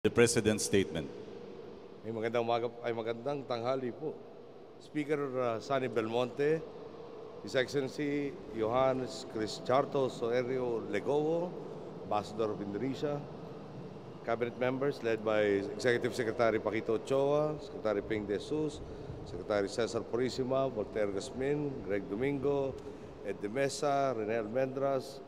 The President's statement. Magandang tanghali po. Speaker Sonny Belmonte, His Excellency Johannes Crisciarto Soerio Legowo, Ambassador of Indonesia, Cabinet members led by Executive Secretary Paquito Ochoa, Secretary Ping De Jesus, Secretary Cesar Purisima, Voltaire Gasmin, Greg Domingo, Ed de Mesa, Rene Almendras,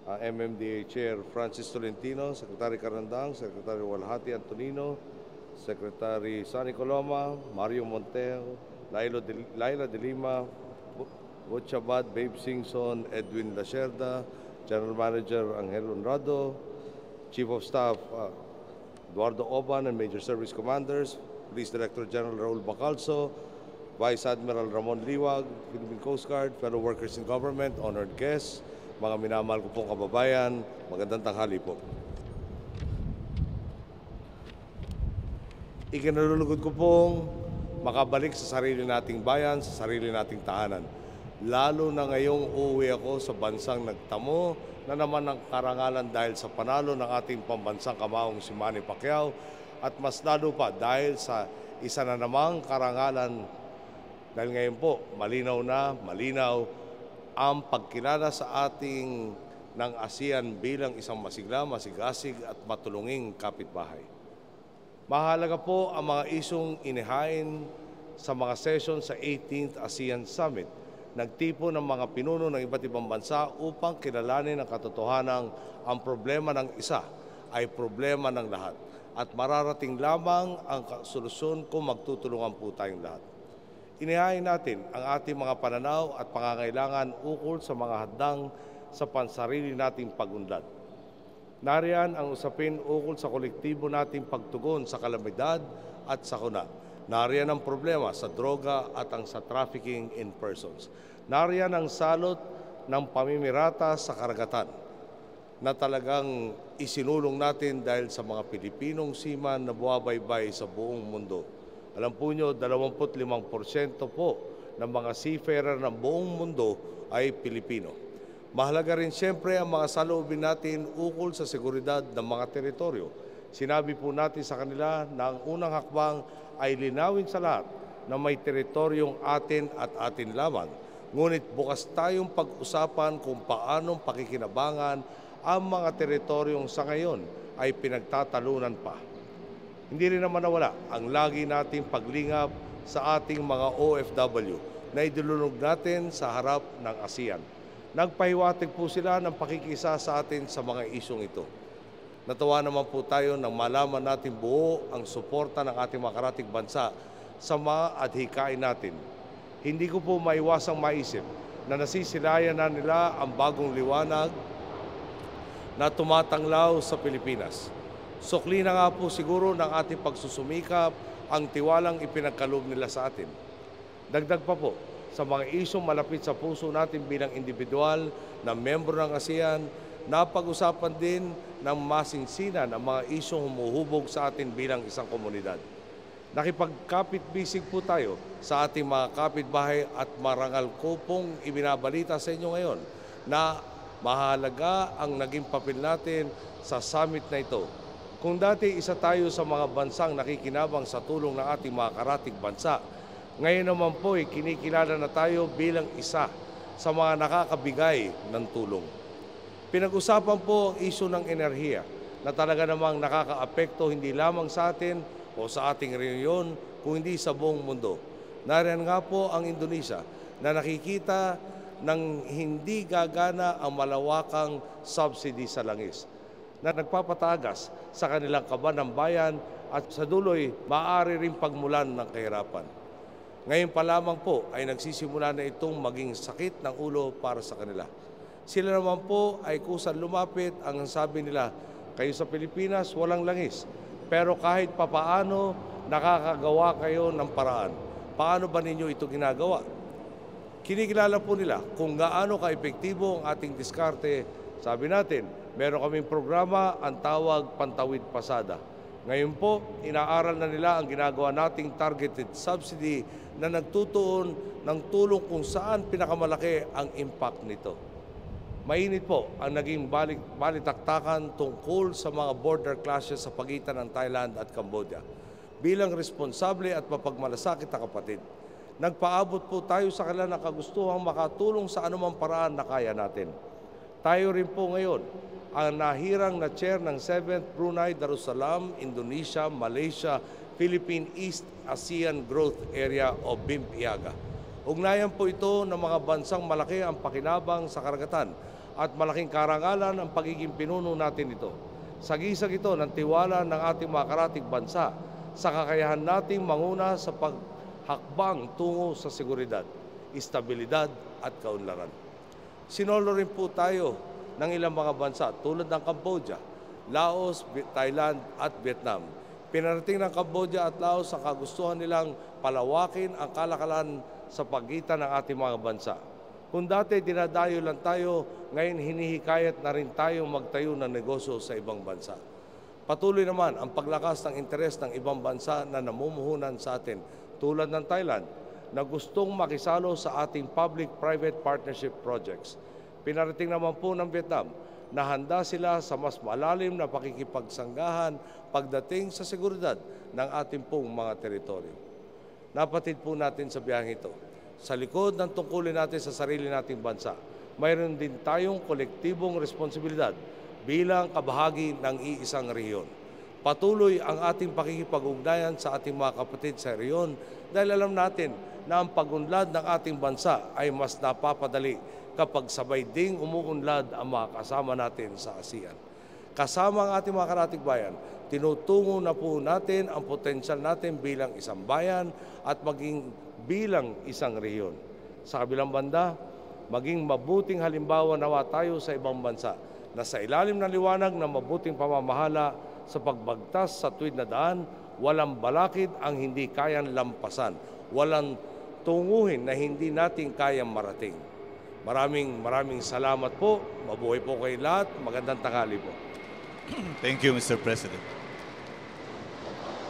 MMDA Chair Francis Tolentino, Secretary Carandang, Secretary Walhati Antonino, Secretary Sonny Coloma, Mario Monteo, Laila de Lima, Bochabad, Babe Singson, Edwin Lacerda, General Manager Angel Honrado, Chief of Staff Eduardo Oban and Major Service Commanders, Police Director General Raul Bacalso, Vice Admiral Ramon Liwag, Philippine Coast Guard, fellow workers in government, honored guests, mga minamahal ko pong kababayan, magandang tanghali po. Ikinalulugod ko pong makabalik sa sarili nating bayan, sa sarili nating tahanan. Lalo na ngayong uuwi ako sa bansang nagtamo na naman ng karangalan dahil sa panalo ng ating pambansang kamaong si Manny Pacquiao at mas lalo pa dahil sa isa na namang karangalan dahil ngayon po malinaw ang pagkilala sa ating ng ASEAN bilang isang masigla, masigasig at matulunging kapitbahay. Mahalaga po ang mga isyong inihain sa mga session sa 18th ASEAN Summit. Nagtipo ng mga pinuno ng iba't ibang bansa upang kilalanin ang katotohanan ang problema ng isa ay problema ng lahat at mararating lamang ang solusyon kung magtutulungan po tayong lahat. Inihain natin ang ating mga pananaw at pangangailangan ukol sa mga hadang sa pansarili nating pagunlad. Nariyan ang usapin ukol sa kolektibo nating pagtugon sa kalamidad at sakuna. Nariyan ang problema sa droga at ang sa trafficking in persons. Nariyan ang salot ng pamimirata sa karagatan na talagang isinulong natin dahil sa mga Pilipinong seaman na buwabaybay sa buong mundo. Alam po nyo, 25% po ng mga seafarer ng buong mundo ay Pilipino. Mahalaga rin siyempre ang mga saloobin natin ukol sa seguridad ng mga teritoryo. Sinabi po natin sa kanila na ang unang hakbang ay linawin sa lahat na may teritoryong atin at atin lamang. Ngunit bukas tayong pag-usapan kung paanong pakikinabangan ang mga teritoryong sa ngayon ay pinagtatalunan pa. Hindi rin naman nawala ang lagi nating paglingap sa ating mga OFW na idulunog natin sa harap ng ASEAN. Nagpahiwatig po sila ng pakikisa sa atin sa mga isyong ito. Natuwa naman po tayo nang malaman natin buo ang suporta ng ating mga karatig bansa sa mga adhikain natin. Hindi ko po maiwasang maisip na nasisilayan na nila ang bagong liwanag na tumatanglaw sa Pilipinas. Sukli na nga po siguro ng ating pagsusumikap ang tiwalang ipinagkaloob nila sa atin. Dagdag pa po, sa mga isyong malapit sa puso natin bilang individual na membro ng ASEAN, napag-usapan din ng masinsinan ang mga isyong humuhubog sa atin bilang isang komunidad. Nakipagkapit-bisig po tayo sa ating mga kapitbahay at marangal ko pong ibinabalita sa inyo ngayon na mahalaga ang naging papel natin sa summit na ito. Kung dati isa tayo sa mga bansang nakikinabang sa tulong ng ating mga karatig bansa, ngayon naman po kinikilala na tayo bilang isa sa mga nakakabigay ng tulong. Pinag-usapan po ang isyu ng enerhiya na talaga namang nakakaapekto hindi lamang sa atin o sa ating rehiyon, kung hindi sa buong mundo. Nariyan nga po ang Indonesia na nakikita ng hindi gagana ang malawakang subsidy sa langis na nagpapatagas sa kanilang kaban ng bayan at sa duloy maaari rin pagmulan ng kahirapan. Ngayon pa lamang po ay nagsisimula na itong maging sakit ng ulo para sa kanila. Sila naman po ay kusang lumapit, ang sabi nila, kayo sa Pilipinas walang langis, pero kahit papaano nakakagawa kayo ng paraan. Paano ba ninyo ito ginagawa? Kinikilala po nila kung gaano ka-epektibo ang ating diskarte. Sabi natin, meron kaming programa, ang tawag Pantawid Pasada. Ngayon po, inaaral na nila ang ginagawa nating targeted subsidy na nagtutuon ng tulong kung saan pinakamalaki ang impact nito. Mainit po ang naging balitaktakan tungkol sa mga border clashes sa pagitan ng Thailand at Cambodia. Bilang responsable at mapagmalasakit na kapatid, nagpaabot po tayo sa kanila ng kagustuhang makatulong sa anumang paraan na kaya natin. Tayo rin po ngayon ang nahirang na chair ng 7th Brunei Darussalam, Indonesia, Malaysia, Philippine East ASEAN Growth Area o BIMP-IAGA. Ugnayan po ito ng mga bansang malaki ang pakinabang sa karagatan at malaking karangalan ang pagiging pinuno natin ito. Sagisag ito ng tiwala ng ating mga karatig bansa sa kakayahan nating manguna sa paghakbang tungo sa seguridad, istabilidad at kaunlaran. Sinolo rin po tayo ng ilang mga bansa tulad ng Cambodia, Laos, Thailand at Vietnam. Pinarating ng Cambodia at Laos ang kagustuhan nilang palawakin ang kalakalan sa pagitan ng ating mga bansa. Kung dati dinadayo lang tayo, ngayon hinihikayat na rin tayong magtayo ng negosyo sa ibang bansa. Patuloy naman ang paglakas ng interes ng ibang bansa na namumuhunan sa atin tulad ng Thailand na gustong makisalo sa ating public-private partnership projects. Pinarating naman po ng Vietnam na handa sila sa mas malalim na pakikipagsanggahan pagdating sa seguridad ng ating pong mga teritoryo. Napatid po natin sa biyaheng ito. Sa likod ng tungkulin natin sa sarili nating bansa, mayroon din tayong kolektibong responsibilidad bilang kabahagi ng iisang rehiyon. Patuloy ang ating pakikipag-ugnayan sa ating mga kapatid sa rehiyon dahil alam natin na ang pag-unlad ng ating bansa ay mas napapadali kapag sabay ding umuunlad ang mga kasama natin sa ASEAN. Kasama ang ating mga karatig bayan, tinutungo na po natin ang potensyal natin bilang isang bayan at maging bilang isang rehiyon. Sa kabilang banda, maging mabuting halimbawa nawa tayo sa ibang bansa na sa ilalim ng liwanag ng mabuting pamamahala sa pagbagtas sa tuwid na daan, walang balakid ang hindi kayang lampasan, walang tunguhin na hindi natin kayang marating. Maraming salamat po. Mabuhay po kayo lahat. Magandang tanghali po. Thank you, Mr. President.